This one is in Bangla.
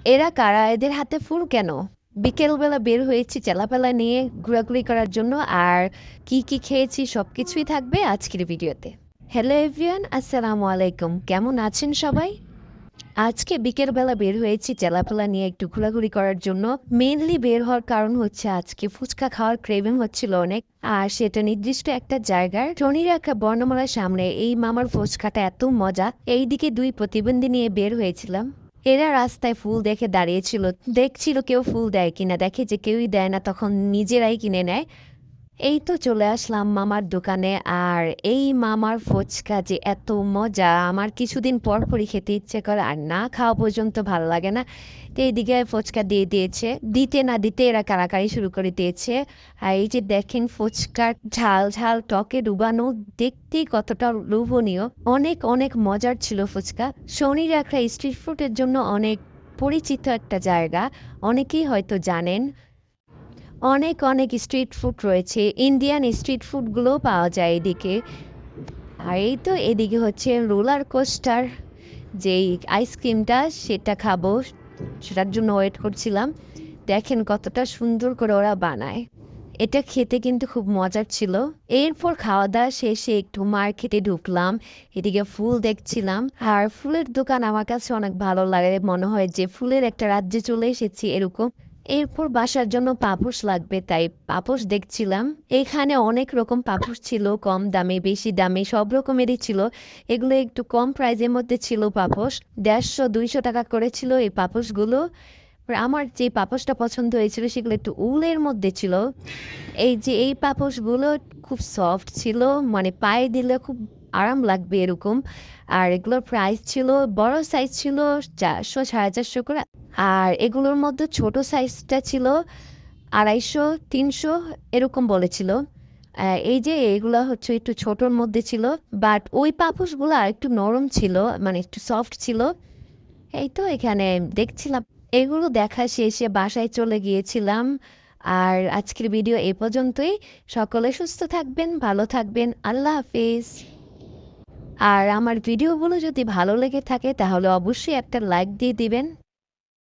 এরা কারা? এদের হাতে ফুল কেন? বিকেলবেলা বের হয়েছি চেলাপেলা নিয়ে ঘোরাঘুরি করার জন্য। আর কি কি খেয়েছি সবকিছুই থাকবে আজকের ভিডিওতে। হ্যালো এভরিওয়ান, আসসালামু আলাইকুম। কেমন আছেন সবাই? আজকে বিকেলবেলা বের হয়েছি চেলাপেলা নিয়ে একটু ঘোরাঘুরি করার জন্য। মেইনলি বের হওয়ার কারণ হচ্ছে আজকে ফুচকা খাওয়ার ক্রেভিং হচ্ছিল অনেক। আর সেটা নির্দিষ্ট একটা জায়গার টনির একটা বর্ণমালার সামনে। এই মামার ফুচকাটা এত মজা, এইদিকে দুই প্রতিবন্ধী নিয়ে বের হয়েছিলাম। এরা রাস্তায় ফুল দেখে দাঁড়িয়েছিল, দেখছিল কেউ ফুল দেয় কিনা। দেখে যে কেউই দেয় না, তখন নিজেরাই কিনে নেয়। এই তো চলে আসলাম মামার দোকানে। আর এই মামার ফুচকা যে এত মজা, আমার কিছুদিন পর পরই খেতে ইচ্ছে করে, আর না খাওয়া পর্যন্ত ভালো লাগে না। তো এইদিকে ফুচকা দিয়ে দিয়েছে, দিতে না দিতে এরা কারাকারি শুরু করে দিয়েছে। আর এই যে দেখেন ফুচকার ঝাল ঝাল টকে ডুবানো, দেখতেই কতটা লোভনীয়। অনেক অনেক মজার ছিল ফুচকা। শনির একটা স্ট্রিট ফুডের জন্য অনেক পরিচিত একটা জায়গা, অনেকেই হয়তো জানেন। অনেক অনেক স্ট্রিট ফুড রয়েছে, ইন্ডিয়ান স্ট্রিট ফুডগুলোও পাওয়া যায় এদিকে। আর এই তো এদিকে হচ্ছে রোলার কোস্টার, যেই আইসক্রিমটা সেটা খাবো, সেটার জন্য ওয়েট করছিলাম। দেখেন কতটা সুন্দর করে ওরা বানায়। এটা খেতে কিন্তু খুব মজার ছিল। এরপর খাওয়া দাওয়া শেষে একটু মার্কেটে ঢুকলাম, এদিকে ফুল দেখছিলাম। আর ফুলের দোকান আমার কাছে অনেক ভালো লাগে, মনে হয় যে ফুলের একটা রাজ্যে চলে এসেছি এরকম। এরপর বাসার জন্য পাপোশ লাগবে, তাই পাপোশ দেখছিলাম। এখানে অনেক রকম পাপোশ ছিল, কম দামে বেশি দামে সব রকমেরই ছিল। এগুলো একটু কম প্রাইজের মধ্যে ছিল পাপোশ, 150-200 টাকা করে ছিল এই পাপোশগুলো। আর আমার যে পাপোশটা পছন্দ হয়েছিল সেগুলো একটু উলের মধ্যে ছিল। এই যে এই পাপোশগুলো খুব সফট ছিল, মানে পায়ে দিলে খুব আরাম লাগবে এরকম। আর এগুলোর প্রাইস ছিল, বড় সাইজ ছিল 400-450 করে। আর এগুলোর মধ্যে ছোট সাইজটা ছিল 250-300 এরকম বলেছিল। এই যে এগুলা হচ্ছে একটু ছোটর মধ্যে ছিল, বাট ওই পাপোশগুলো আর একটু নরম ছিল, মানে একটু সফট ছিল। এই তো এখানে দেখছিলাম। এগুলো দেখা শেষে বাসায় চলে গিয়েছিলাম। আর আজকের ভিডিও এই পর্যন্তই। সকলে সুস্থ থাকবেন, ভালো থাকবেন, আল্লাহ হাফিজ। আর আমার ভিডিওগুলো যদি ভালো লেগে থাকে তাহলে অবশ্যই একটা লাইক দিয়ে দিবেন।